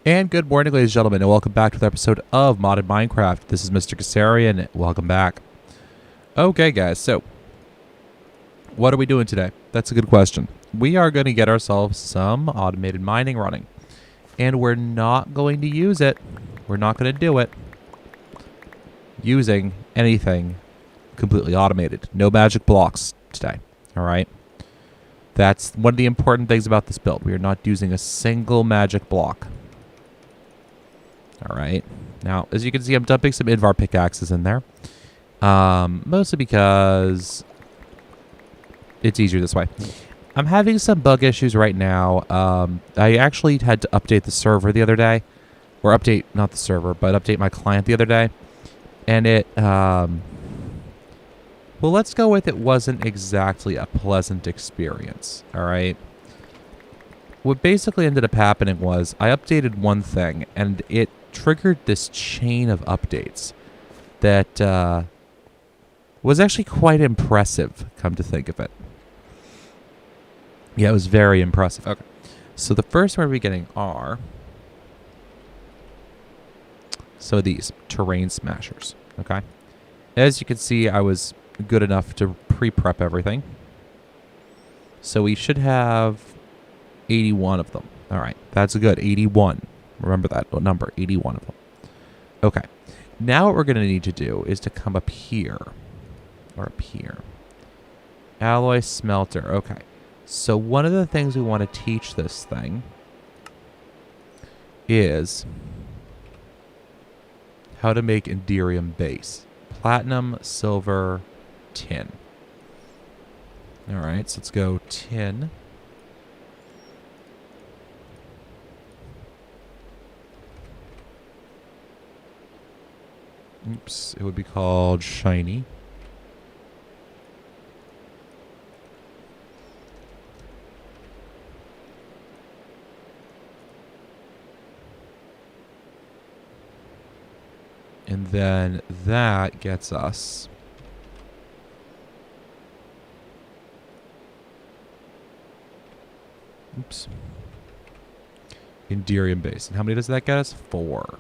And good morning, ladies and gentlemen, and welcome back to another episode of Modded Minecraft. This is Mr. Kasarian. Welcome back. Okay, guys, so what are we doing today? That's a good question. We are going to get ourselves some automated mining running, and we're not going to use it. We're not going to do it using anything completely automated. No magic blocks today, all right? That's one of the important things about this build. We are not using a single magic block. All right. Now, as you can see, I'm dumping some Invar pickaxes in there. Mostly because it's easier this way. I'm having some bug issues right now. I actually had to update the server the other day. Or update, not the server, but update my client the other day. And it, well, let's go with it wasn't exactly a pleasant experience. All right. What basically ended up happening was I updated one thing, and it triggered this chain of updates that was actually quite impressive, come to think of it. Yeah, it was very impressive. Okay. So the first one we're getting are some of these terrain smashers. Okay. As you can see, I was good enough to pre-prep everything. So we should have 81 of them. All right. That's good. 81. Remember that number, 81 of them. Okay. Now what we're going to need to do is to come up here. Or up here. Alloy smelter. Okay. So one of the things we want to teach this thing is how to make Enderium base. Platinum, silver, tin. All right. So let's go tin. Oops, it would be called shiny. And then that gets us Enderium base. And how many does that get us? 4.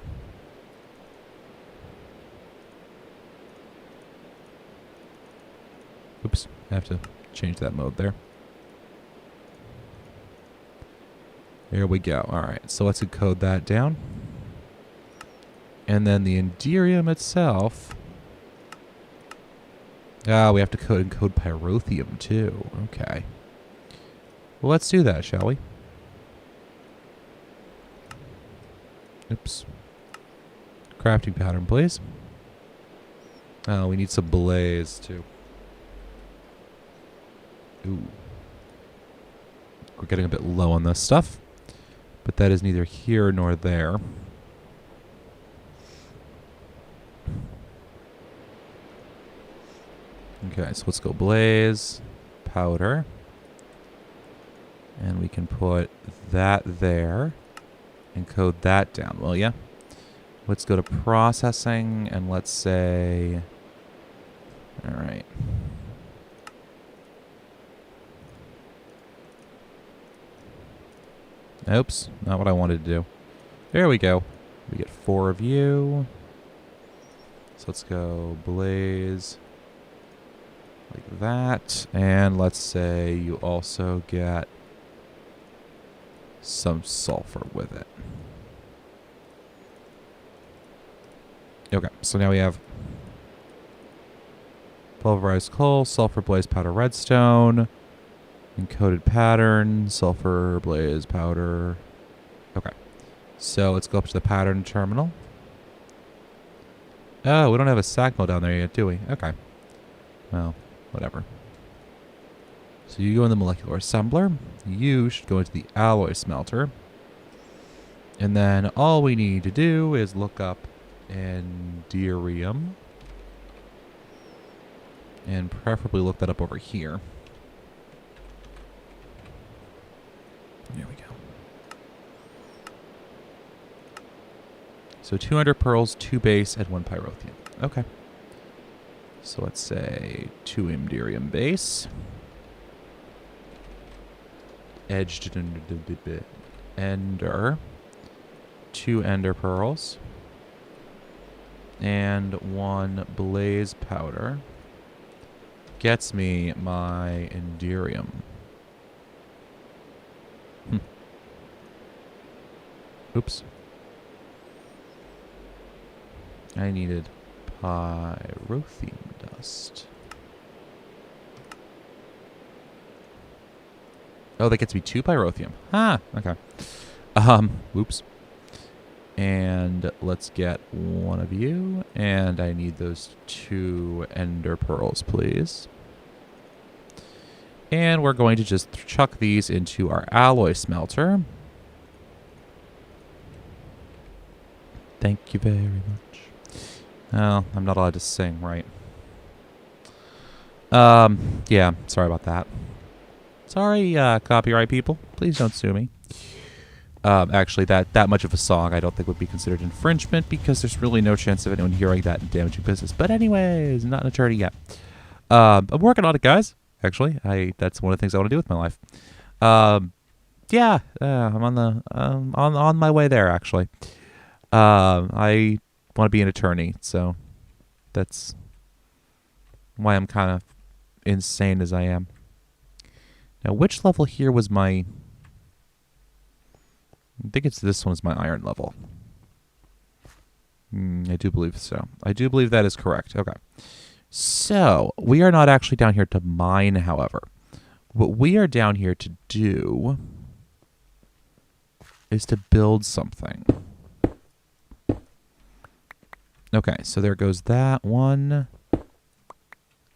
Oops, I have to change that mode there. There we go. All right, so let's encode that down. And then the Enderium itself. Ah, we have to encode Pyrotheum too. Okay. Well, let's do that, shall we? Oops. Crafting pattern, please. Oh, we need some blaze too. Ooh. We're getting a bit low on this stuff, but that is neither here nor there. Okay, so let's go blaze, powder, and we can put that there and code that down, will ya? Let's go to processing and let's say, all right. Oops, not what I wanted to do. There we go. We get 4 of you. So let's go blaze like that. And let's say you also get some sulfur with it. Okay, so now we have pulverized coal, sulfur blaze powder redstone. Encoded pattern, sulfur, blaze, powder. Okay. So let's go up to the pattern terminal. Oh, we don't have a SAC mill down there yet, do we? Okay. Well, whatever. So you go in the molecular assembler. You should go into the alloy smelter. And then all we need to do is look up Enderium. And preferably look that up over here. There we go. So 200 pearls, 2 base, and 1 pyrotheum. Okay. So let's say 2 Enderium base. Edged Ender. 2 ender pearls. And 1 blaze powder. Gets me my Enderium. Oops. I needed pyrotheum dust. Oh, that gets me 2 pyrotheum. Ah, okay. Whoops. And let's get 1 of you. And I need those 2 ender pearls, please. And we're going to just chuck these into our alloy smelter. Thank you very much. Oh, I'm not allowed to sing, right? Yeah, sorry about that. Sorry, copyright people. Please don't sue me. Actually, that much of a song I don't think would be considered infringement because there's really no chance of anyone hearing that and damaging business. But anyways, not an attorney yet. I'm working on it, guys. Actually, that's one of the things I want to do with my life. Yeah, I'm on my way there. Actually, I want to be an attorney, so that's why I'm kind of insane as I am. Now, which level here was my... I think it's this one's my iron level. I do believe so. I do believe that is correct. Okay. So, we are not actually down here to mine, however. What we are down here to do is to build something. Okay, so there goes that one.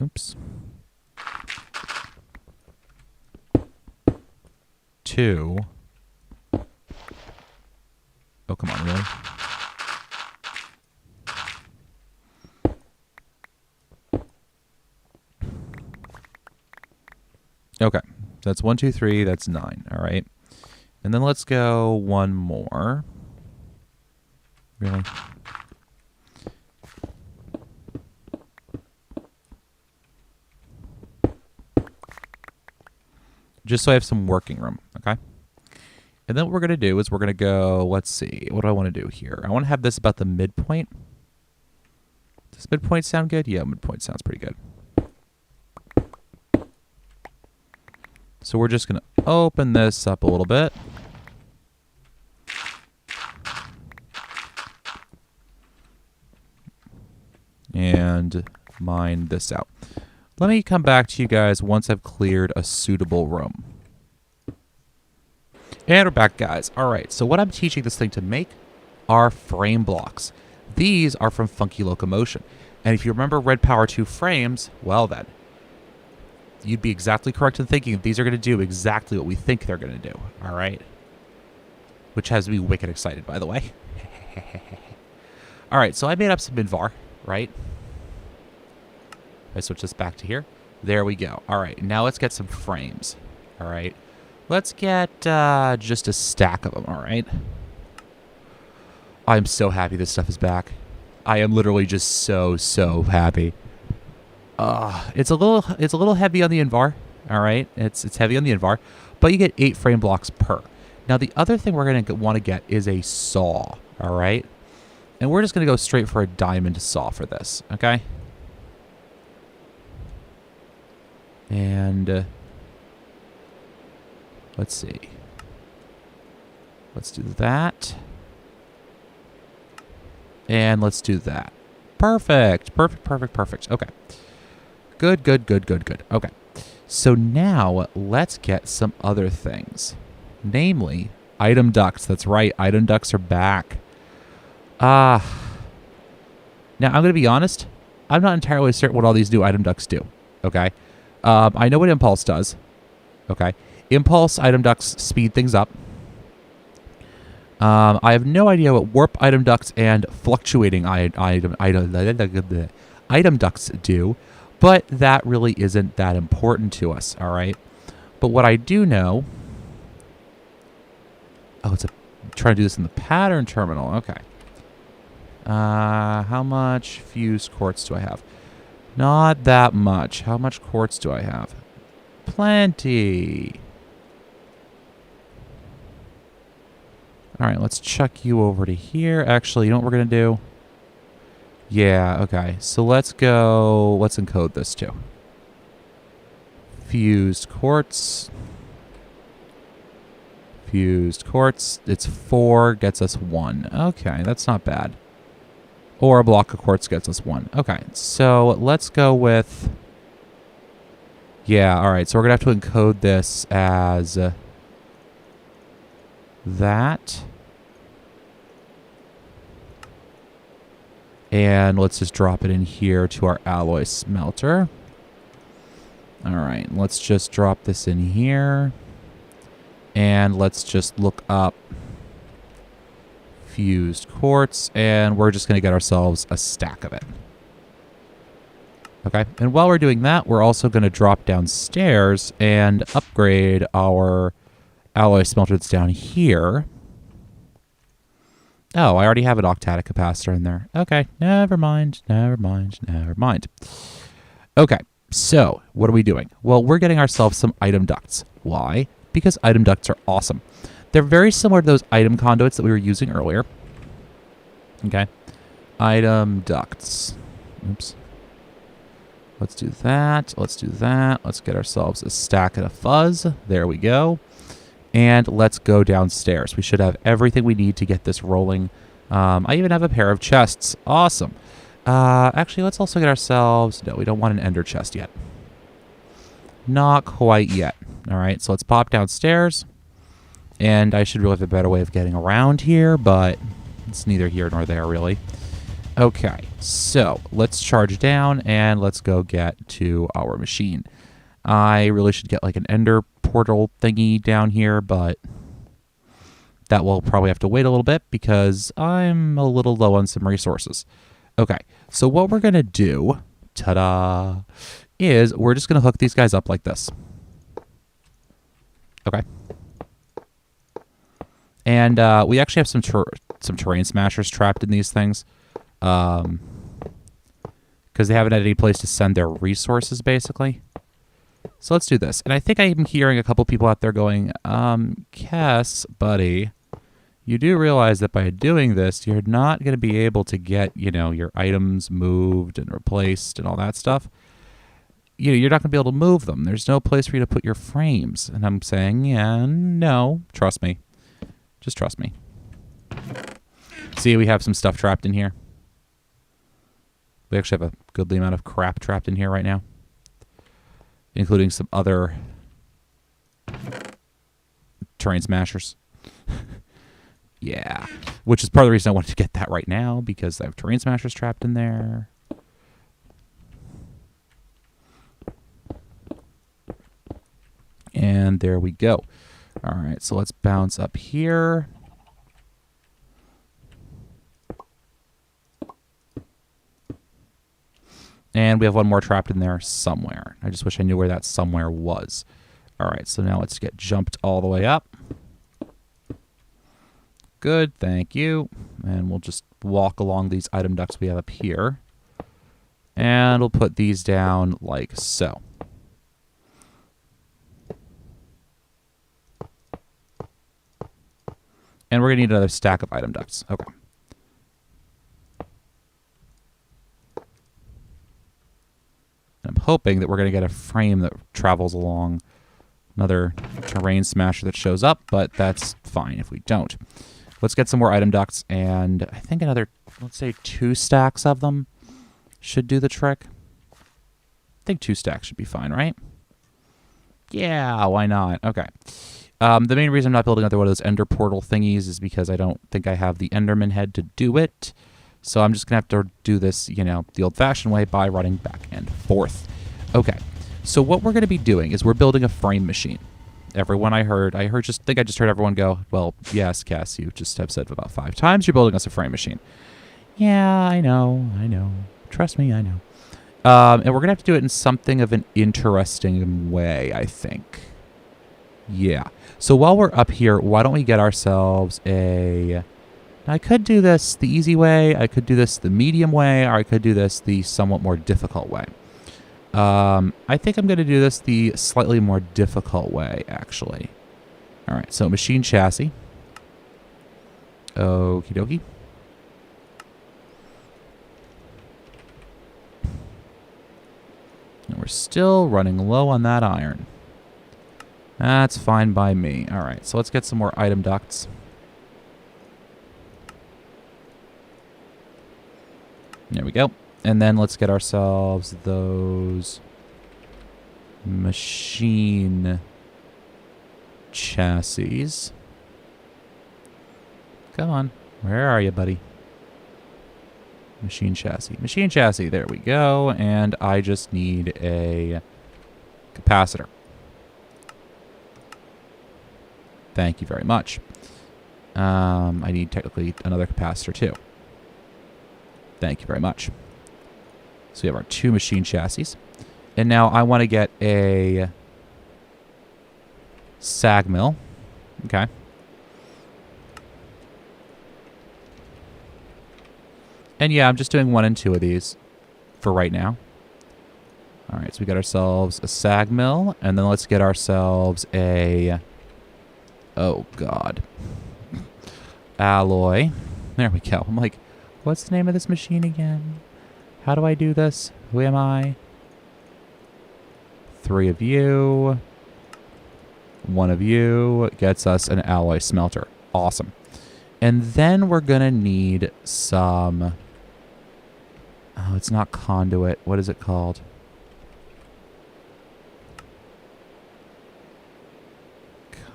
Oops. 2. Oh, come on, really? Okay, that's 1, 2, 3. That's 9. All right, and then let's go 1 more. Really? Just so I have some working room. Okay. And then what we're going to do is we're going to go, let's see, what do I want to do here? I want to have this about the midpoint. Does midpoint sound good? Yeah, midpoint sounds pretty good. So we're just going to open this up a little bit. And mine this out. Let me come back to you guys once I've cleared a suitable room. And we're back, guys. All right, so what I'm teaching this thing to make are frame blocks. These are from Funky Locomotion. And if you remember Red Power 2 frames, well then, you'd be exactly correct in thinking these are going to do exactly what we think they're going to do. All right? Which has me wicked excited, by the way. All right, so I made up some Minvar, right? I switch this back to here. There we go. All right, now let's get some frames. All right. Let's get just a stack of them, all right? I'm so happy this stuff is back. I am literally just so happy. It's a little heavy on the Invar, all right? It's heavy on the Invar, but you get 8 frame blocks per. Now, the other thing we're going to want to get is a saw, all right? And we're just going to go straight for a diamond saw for this, okay? And... let's see. Let's do that. And let's do that. Perfect. Perfect. Okay. Good. Okay. So now let's get some other things. Namely, item ducts. That's right. Item ducts are back. Now, I'm going to be honest. I'm not entirely certain what all these new item ducts do. Okay. I know what Impulse does. Okay. Impulse item ducts speed things up. I have no idea what warp item ducts and fluctuating item ducts do, but that really isn't that important to us, all right? But what I do know... oh, it's trying to do this in the pattern terminal. Okay. How much fuse quartz do I have? Not that much. How much quartz do I have? Plenty. All right, let's chuck you over to here. Actually, you know what we're going to do? Yeah, okay. So let's go. Let's encode this too. Fused quartz. Fused quartz. It's 4, gets us 1. Okay, that's not bad. Or a block of quartz gets us 1. Okay, so let's go with... Yeah, all right. So we're going to have to encode this as that. And let's just drop it in here to our alloy smelter. All right, let's just drop this in here. And let's just look up fused quartz, and we're just going to get ourselves a stack of it. Okay, and while we're doing that, we're also going to drop downstairs and upgrade our alloy smelter that's down here. Oh, I already have an octadic capacitor in there. Okay, never mind, never mind, never mind. Okay, so what are we doing? Well, we're getting ourselves some item ducts. Why? Because item ducts are awesome. They're very similar to those item conduits that we were using earlier. Okay, item ducts. Oops. Let's do that. Let's do that. Let's get ourselves a stack and a fuzz. There we go. And let's go downstairs. We should have everything we need to get this rolling. I even have a pair of chests. Awesome. Actually, let's also get ourselves... No, we don't want an ender chest yet. Not quite yet. All right, so let's pop downstairs. And I should really have a better way of getting around here, but it's neither here nor there, really. Okay, so let's charge down and let's go get to our machine. I really should get like an ender portal thingy down here, but that will probably have to wait a little bit because I'm a little low on some resources. Okay, so what we're going to do, ta-da, is we're just going to hook these guys up like this. Okay. And we actually have some terrain smashers trapped in these things. Because they haven't had any place to send their resources, basically. So let's do this. And I think I'm hearing a couple people out there going, Cass, buddy, you do realize that by doing this, you're not going to be able to get, you know, your items moved and replaced and all that stuff. You're not going to be able to move them. There's no place for you to put your frames. And I'm saying, yeah, no, trust me. Just trust me. See, we have some stuff trapped in here. We actually have a goodly amount of crap trapped in here right now, including some other terrain smashers. Yeah, which is part of the reason I wanted to get that right now, because I have terrain smashers trapped in there. And there we go. All right, so let's bounce up here. And we have one more trapped in there somewhere. I just wish I knew where that somewhere was. All right, so now let's get jumped all the way up. Good, thank you. And we'll just walk along these item ducts we have up here. And we'll put these down like so. And we're going to need another stack of item ducts. Okay. I'm hoping that we're going to get a frame that travels along another terrain smasher that shows up, but that's fine if we don't. Let's get some more item ducts, and I think another, let's say 2 stacks of them should do the trick. I think 2 stacks should be fine, right? Yeah, why not? Okay. The main reason I'm not building another one of those ender portal thingies is because I don't think I have the enderman head to do it. So I'm just going to have to do this, you know, the old-fashioned way by running back and forth. Okay, so what we're going to be doing is we're building a frame machine. Everyone I just heard everyone go, well, yes, Cass, you just have said about 5 times you're building us a frame machine. Yeah, I know. Trust me, I know. And we're going to have to do it in something of an interesting way, I think. Yeah. So while we're up here, why don't we get ourselves a... I could do this the easy way, I could do this the medium way, or I could do this the somewhat more difficult way. I think I'm going to do this the slightly more difficult way, actually. All right, so machine chassis. Okie dokie. And we're still running low on that iron. That's fine by me. All right, so let's get some more item ducts. There we go. And then let's get ourselves those machine chassis. Come on. Where are you, buddy? Machine chassis. Machine chassis. There we go. And I just need a capacitor. Thank you very much. I need technically another capacitor too. Thank you very much. So we have our 2 machine chassis. And now I want to get a sag mill. Okay. And yeah, I'm just doing 1 and 2 of these for right now. All right, so we got ourselves a sag mill, and then let's get ourselves a, oh God, alloy. There we go. I'm like, what's the name of this machine again? How do I do this? Who am I? 3 of you. 1 of you gets us an alloy smelter. Awesome. And then we're going to need some... Oh, it's not conduit. What is it called?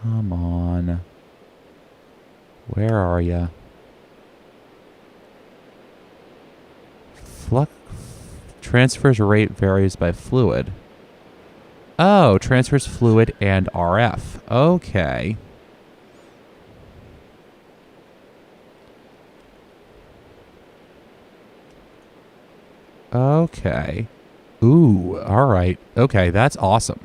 Come on. Where are you? Flux transfers rate varies by fluid. Oh, transfers fluid and RF. Okay. Okay. Ooh, all right. Okay, that's awesome.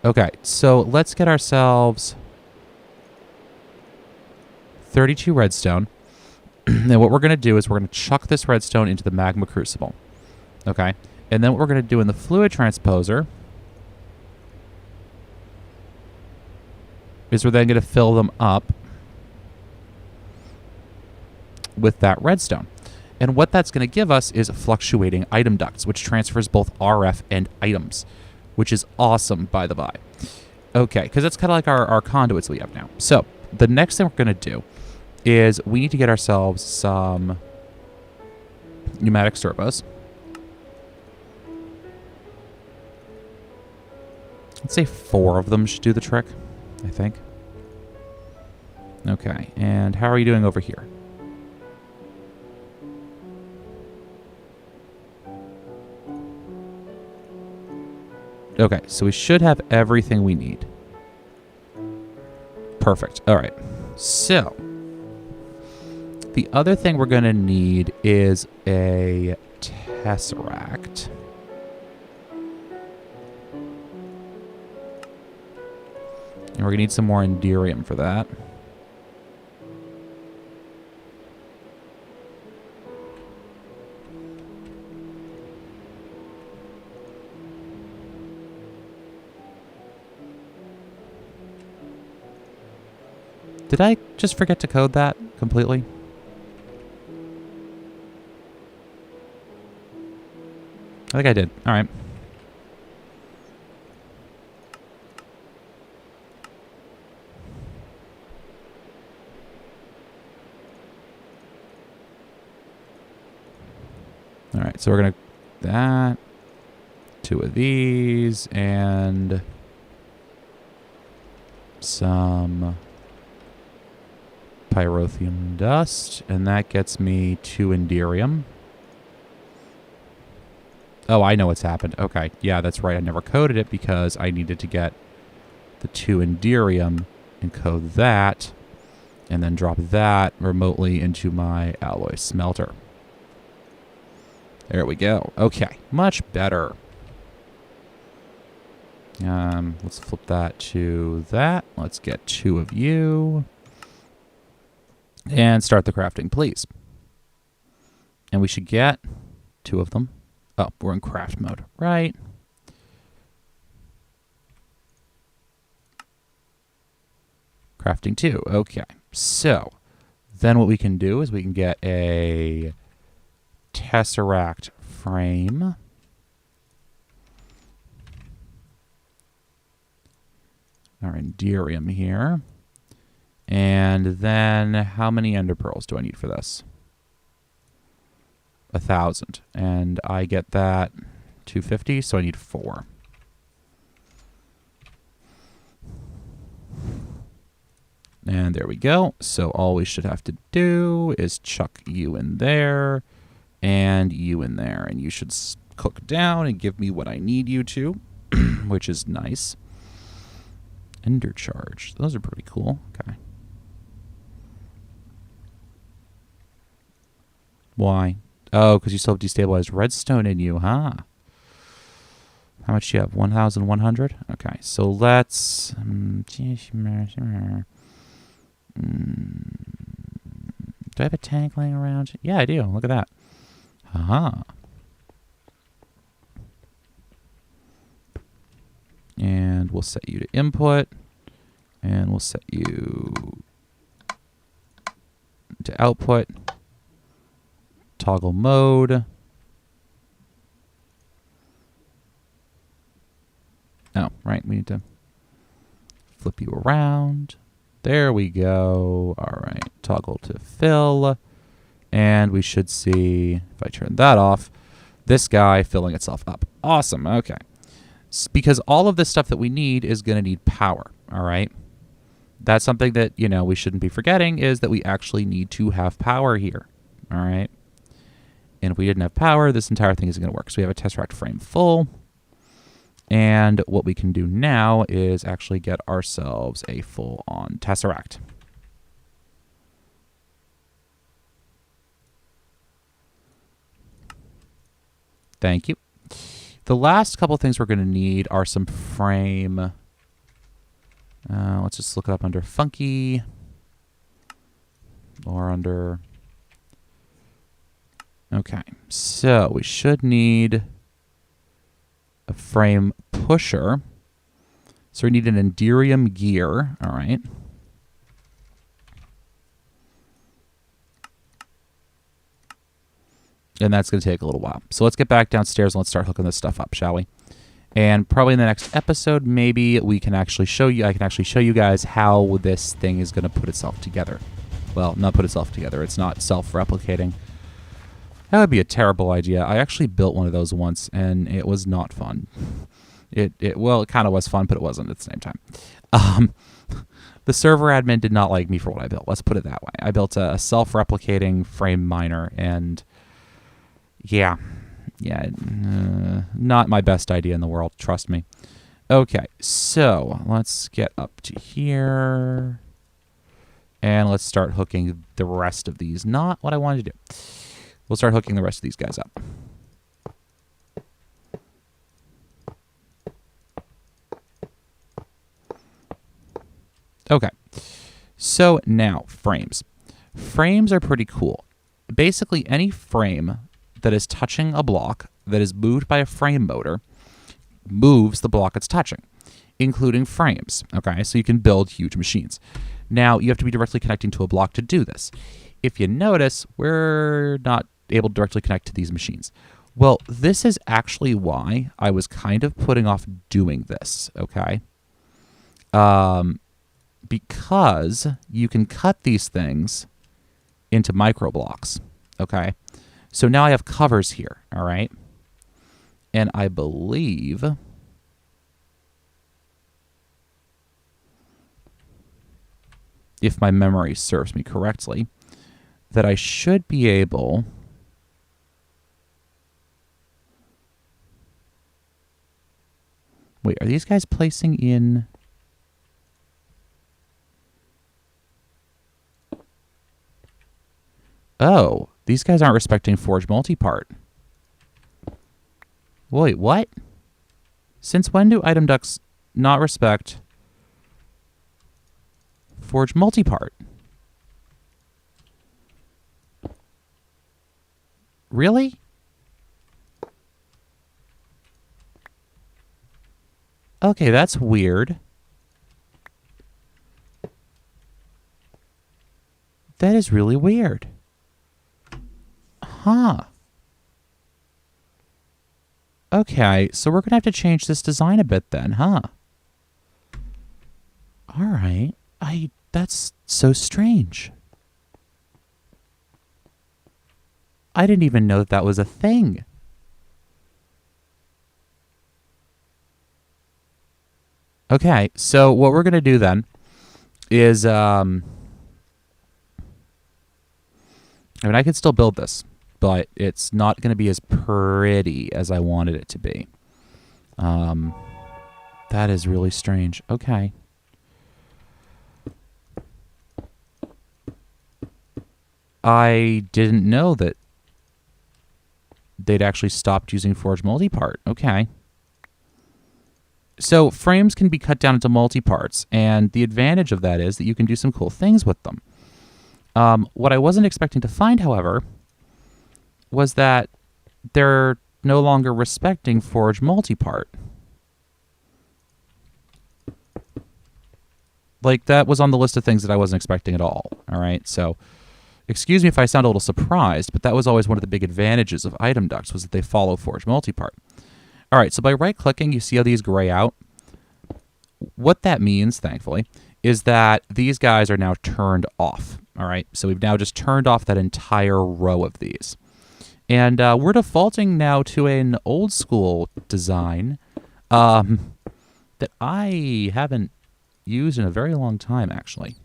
Okay, so let's get ourselves 32 redstone. And what we're going to do is we're going to chuck this redstone into the magma crucible. Okay? And then what we're going to do in the fluid transposer is we're then going to fill them up with that redstone. And what that's going to give us is fluctuating item ducts, which transfers both RF and items, which is awesome, by the by. Okay, because that's kind of like our conduits we have now. So the next thing we're going to do is we need to get ourselves some pneumatic servos. Let's say 4 of them should do the trick, I think. Okay, and how are you doing over here? Okay, so we should have everything we need. Perfect. All right. So, the other thing we're going to need is a tesseract. And we're going to need some more Enderium for that. Did I just forget to code that completely? I think I did. All right. All right, so we're going to that 2 of these and some pyrotheum dust, and that gets me 2 Enderium. Oh, I know what's happened. Okay, yeah, that's right. I never coded it because I needed to get the 2 Enderium and code that, and then drop that remotely into my alloy smelter. There we go. Okay, much better. Let's flip that to that. Let's get 2 of you. And start the crafting, please. And we should get 2 of them. Oh, we're in craft mode, right? Crafting 2. Okay. So, Then what we can do is we can get a tesseract frame. Our Enderium here. And then how many ender pearls do I need for this? 1,000. And I get that 250, so I need 4. And there we go. So all we should have to do is chuck you in there and you in there. And you should cook down and give me what I need you to, which is nice. Ender charge. Those are pretty cool. Okay. Why? Oh, because you still have destabilized redstone in you, huh? How much do you have? 1,100? Okay, so let's... do I have a tank laying around? Yeah, I do. Look at that. Aha. And we'll set you to input. And we'll set you to output. Toggle mode. Oh, right. We need to flip you around. There we go. All right. Toggle to fill. And we should see, if I turn that off, this guy filling itself up. Awesome. Okay. Because all of this stuff that we need is going to need power. All right. That's something that, you know, we shouldn't be forgetting is that we actually need to have power here. All right. And if we didn't have power, this entire thing isn't going to work. So we have a tesseract frame full. And what we can do now is actually get ourselves a full-on tesseract. Thank you. The last couple things we're going to need are some frame. Let's just look it up under funky or under... Okay, so we should need a frame pusher. So we need an Enderium gear. All right. And that's going to take a little while. So let's get back downstairs and let's start hooking this stuff up, shall we? And probably in the next episode, maybe we can actually show you, I can actually show you guys how this thing is going to put itself together. Well, not put itself together. It's not self-replicating. That would be a terrible idea. I actually built one of those once, and it was not fun. Well, it kind of was fun, but it wasn't at the same time. The server admin did not like me for what I built. Let's put it that way. I built a self-replicating frame miner, and yeah, not my best idea in the world. Trust me. Okay, so let's get up to here, and let's start hooking the rest of these. Not what I wanted to do. We'll start hooking the rest of these guys up. Okay. So now, frames. Frames are pretty cool. Basically, any frame that is touching a block that is moved by a frame motor moves the block it's touching, including frames. Okay, so you can build huge machines. Now, you have to be directly connecting to a block to do this. If you notice, we're not able to directly connect to these machines. Well, this is actually why I was kind of putting off doing this, okay? Because you can cut these things into micro blocks, okay? So now I have covers here, all right? And I believe... if my memory serves me correctly, that I should be able... Wait, are these guys placing in... Oh, these guys aren't respecting Forge Multipart. Wait, what? Since when do item ducts not respect Forge Multipart? Really? Okay, that's weird. That is really weird. Huh. Okay, so we're going to have to change this design a bit then, huh? All right. That's so strange. I didn't even know that was a thing. Okay, so what we're going to do then is, I mean, I can still build this, but it's not going to be as pretty as I wanted it to be. That is really strange. Okay. I didn't know that they'd actually stopped using Forge Multipart. Okay. So frames can be cut down into multi-parts, and the advantage of that is that you can do some cool things with them. What I wasn't expecting to find, however, was that they're no longer respecting Forge Multipart. Like, that was on the list of things that I wasn't expecting at all. All right, so excuse me if I sound a little surprised, but that was always one of the big advantages of item ducts, was that they follow Forge Multipart. All right, so by right-clicking, you see how these gray out? What that means, thankfully, is that these guys are now turned off. All right, so we've now just turned off that entire row of these. And we're defaulting now to an old-school design that I haven't used in a very long time, actually.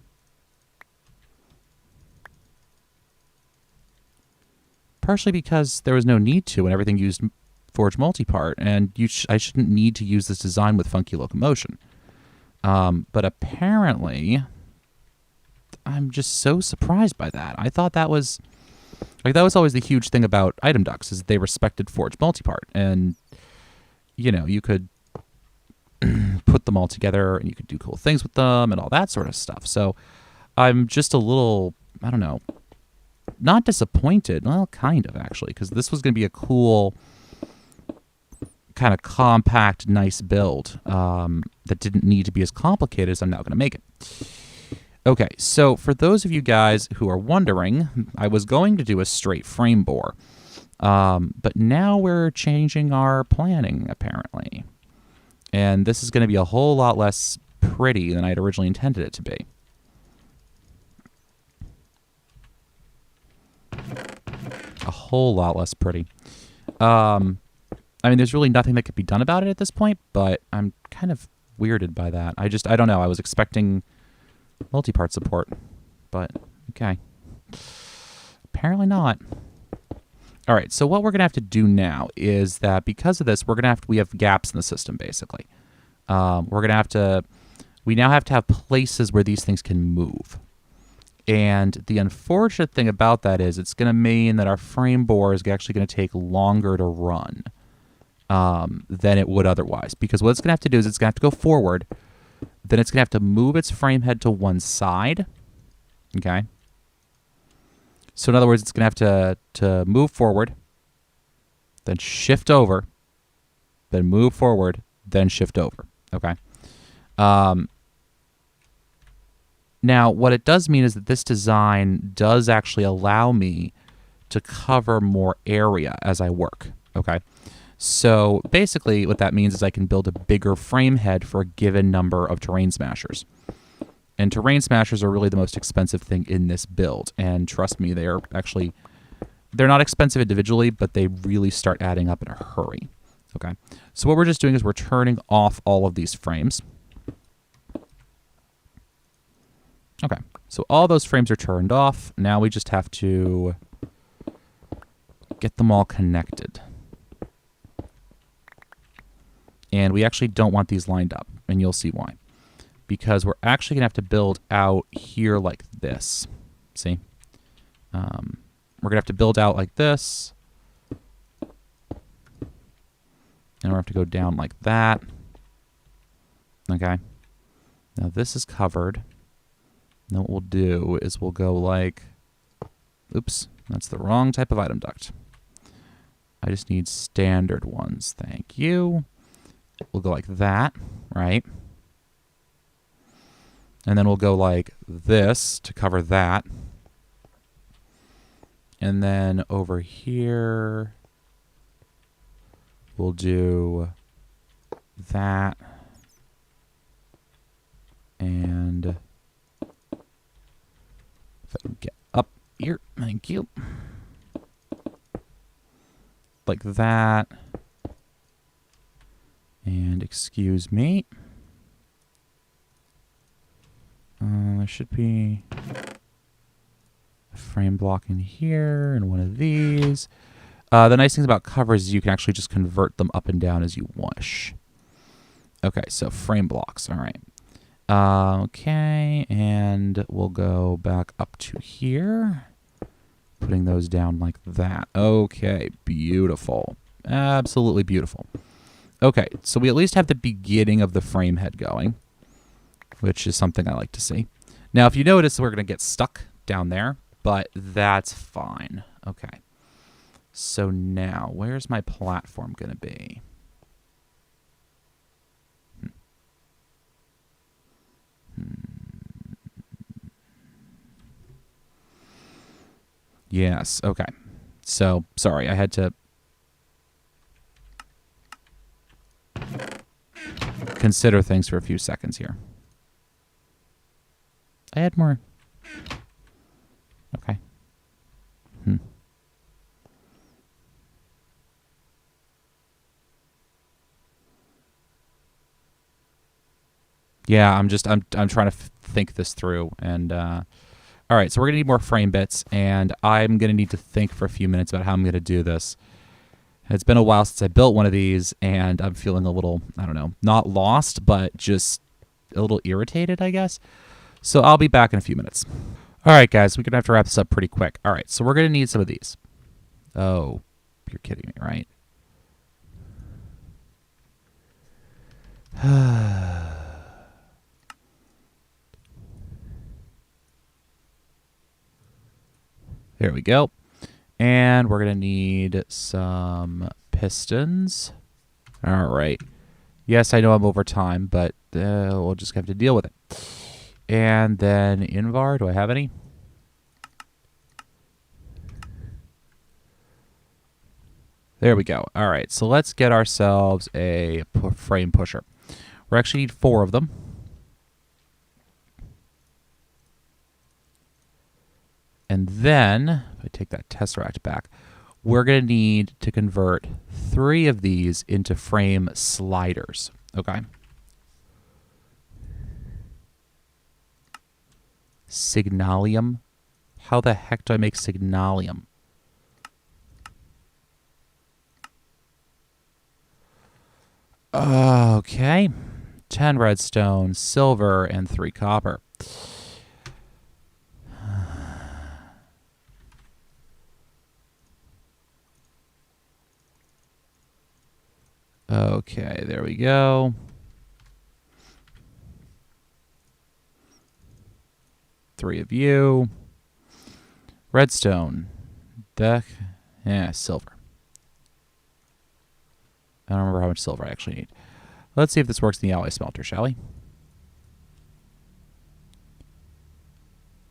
Partially because there was no need to, and everything used Forge Multipart, and I shouldn't need to use this design with Funky Locomotion. But apparently, I'm just so surprised by that. I thought that was always the huge thing about item ducts, is they respected Forge Multipart, and you know, you could put them all together and you could do cool things with them and all that sort of stuff. So I'm just a little, I don't know, not disappointed. Well, kind of, actually, because this was going to be a cool, kind of compact, nice build that didn't need to be as complicated as I'm now going to make it. Okay, so for those of you guys who are wondering, I was going to do a straight frame bore, but now we're changing our planning, apparently. And this is going to be a whole lot less pretty than I'd originally intended it to be. A whole lot less pretty. I mean, there's really nothing that could be done about it at this point, but I'm kind of weirded by that. I don't know. I was expecting multi-part support, but okay. Apparently not. All right, so what we're going to have to do now is that because of this, we have gaps in the system, basically. We now have to have places where these things can move. And the unfortunate thing about that is it's going to mean that our frame bore is actually going to take longer to run than it would otherwise. Because what it's going to have to do is it's going to have to go forward. Then it's going to have to move its frame head to one side. Okay? So in other words, it's going to have to move forward, then shift over, then move forward, then shift over. Okay? Now, what it does mean is that this design does actually allow me to cover more area as I work. Okay? So basically what that means is I can build a bigger frame head for a given number of terrain smashers. And terrain smashers are really the most expensive thing in this build. And trust me, they're not expensive individually, but they really start adding up in a hurry. Okay. So what we're just doing is we're turning off all of these frames. Okay. So all those frames are turned off. Now we just have to get them all connected. And we actually don't want these lined up, and you'll see why. Because we're actually going to have to build out here like this. See? We're going to have to build out like this. And we're going to have to go down like that. Okay? Now this is covered. Now what we'll do is we'll go like... Oops, that's the wrong type of item duct. I just need standard ones. Thank you. We'll go like that, right? And then we'll go like this to cover that. And then over here, we'll do that. And if I can get up here, thank you. Like that. And excuse me. There should be a frame block in here and one of these. The nice thing about covers is you can actually just convert them up and down as you wish. Okay, so frame blocks. All right. Okay, and we'll go back up to here. Putting those down like that. Okay, beautiful. Absolutely beautiful. Okay, so we at least have the beginning of the frame head going, which is something I like to see. Now, if you notice, we're going to get stuck down there, but that's fine. Okay. So now, where's my platform going to be? Yes, okay. So, sorry, I had to consider things for a few seconds here. I had more. Okay. Yeah, I'm trying to think this through. And all right, so we're gonna need more frame bits, and I'm gonna need to think for a few minutes about how I'm gonna do this. It's been a while since I built one of these, and I'm feeling a little, I don't know, not lost, but just a little irritated, I guess. So I'll be back in a few minutes. All right, guys, we're gonna have to wrap this up pretty quick. All right, so we're gonna need some of these. Oh, you're kidding me, right? There we go. And we're going to need some pistons. All right. Yes, I know I'm over time, but we'll just have to deal with it. And then Invar, do I have any? There we go. All right, so let's get ourselves a frame pusher. We actually need 4 of them. And then, if I take that Tesseract back, we're going to need to convert 3 of these into frame sliders. Okay. Signalium. How the heck do I make Signalium? Okay. 10 redstone, silver, and 3 copper. Okay, there we go. 3 of you. Redstone. Deck. Yeah, silver. I don't remember how much silver I actually need. Let's see if this works in the alloy smelter, shall we?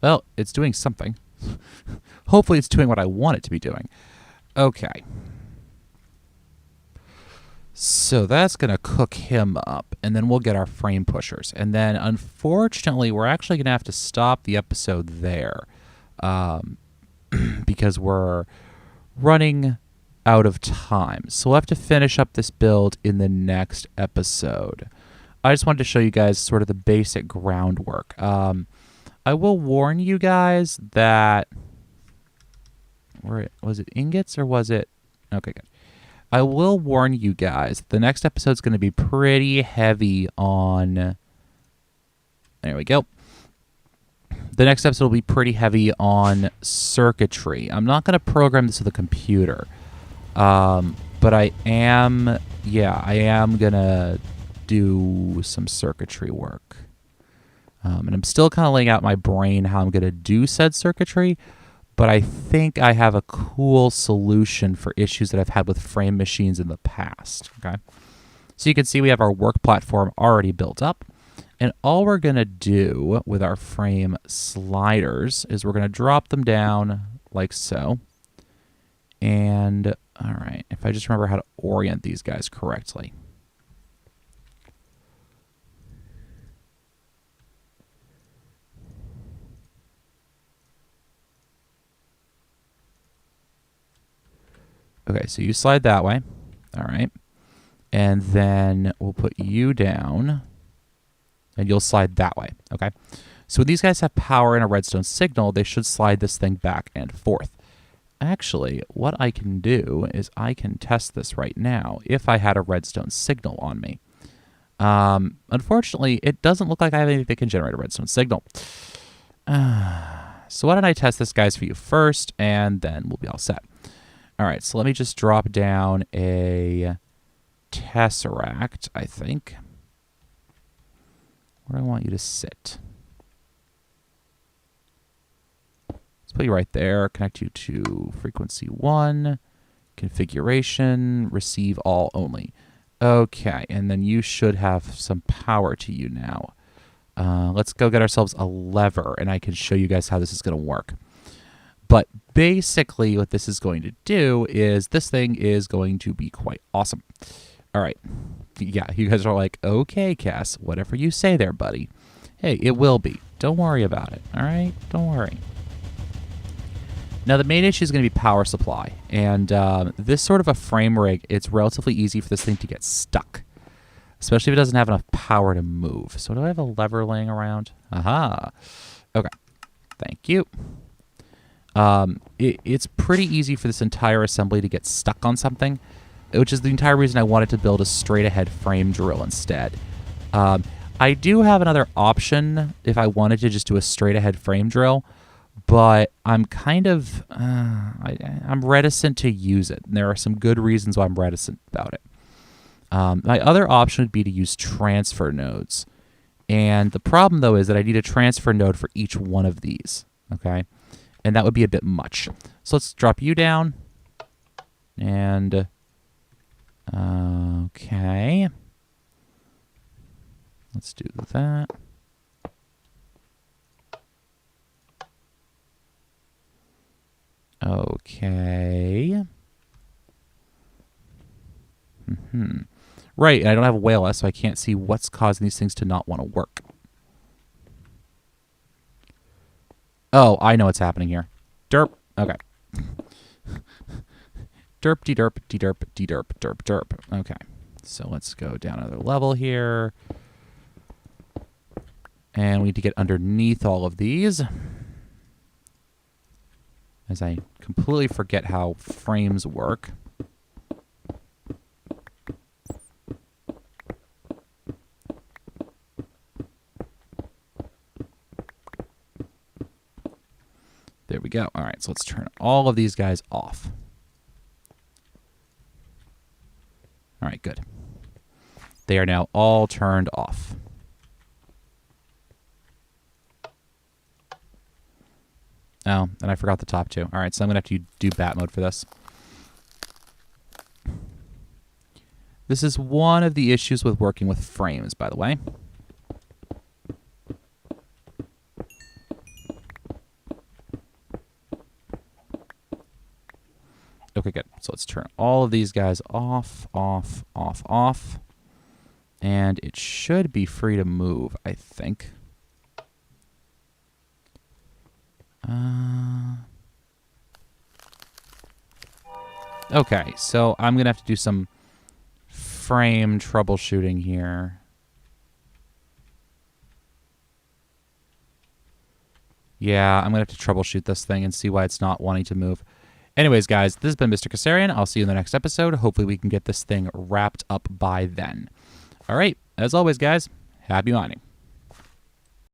Well, it's doing something. Hopefully it's doing what I want it to be doing. Okay. So that's going to cook him up, and then we'll get our frame pushers. And then, unfortunately, we're actually going to have to stop the episode there because we're running out of time. So we'll have to finish up this build in the next episode. I just wanted to show you guys sort of the basic groundwork. I will warn you guys that... Was it ingots or was it... Okay, good. I will warn you guys, the next episode is going to be pretty heavy on... There we go. The next episode will be pretty heavy on circuitry. I'm not going to program this with a computer. But I am going to do some circuitry work. And I'm still kind of laying out my brain how I'm going to do said circuitry. But I think I have a cool solution for issues that I've had with frame machines in the past. Okay, so you can see we have our work platform already built up. And all we're going to do with our frame sliders is we're going to drop them down like so. And, all right, if I just remember how to orient these guys correctly. Okay, so you slide that way. All right. And then we'll put you down, and you'll slide that way. Okay. So when these guys have power and a redstone signal, they should slide this thing back and forth. Actually, what I can do is I can test this right now if I had a redstone signal on me. Unfortunately, it doesn't look like I have anything that can generate a redstone signal. So why don't I test this, guys, for you first, and then we'll be all set. All right, so let me just drop down a tesseract, I think. Where do I want you to sit? Let's put you right there. Connect you to frequency 1, configuration, receive all only. Okay, and then you should have some power to you now. Let's go get ourselves a lever, and I can show you guys how this is going to work. But basically what this is going to do is this thing is going to be quite awesome. All right. Yeah, you guys are like, okay, Cass, whatever you say there, buddy. Hey, it will be. Don't worry about it. All right? Don't worry. Now, the main issue is going to be power supply. And this sort of a frame rig, it's relatively easy for this thing to get stuck, especially if it doesn't have enough power to move. So do I have a lever laying around? Aha. Okay. Thank you. It's pretty easy for this entire assembly to get stuck on something, which is the entire reason I wanted to build a straight-ahead frame drill instead. I do have another option if I wanted to just do a straight-ahead frame drill, but I'm kind of I'm reticent to use it. And there are some good reasons why I'm reticent about it. My other option would be to use transfer nodes. And the problem, though, is that I need a transfer node for each one of these, okay? And that would be a bit much. So let's drop you down. And, okay. Let's do that. Okay. Right, and I don't have a whale, so I can't see what's causing these things to not want to work. Oh, I know what's happening here. Derp. Okay. Derp, de-derp, de-derp, de-derp, derp, derp. Okay. So let's go down another level here. And we need to get underneath all of these, as I completely forget how frames work. There we go. All right, so let's turn all of these guys off. All right, good. They are now all turned off. Oh, and I forgot the top two. All right, so I'm going to have to do bat mode for this. This is one of the issues with working with frames, by the way. Okay, good. So let's turn all of these guys off, off, off, off. And it should be free to move, I think. Okay, so I'm going to have to do some frame troubleshooting here. Yeah, I'm going to have to troubleshoot this thing and see why it's not wanting to move. Anyways, guys, this has been Mr. Kassarian. I'll see you in the next episode. Hopefully we can get this thing wrapped up by then. All right, as always, guys, happy mining.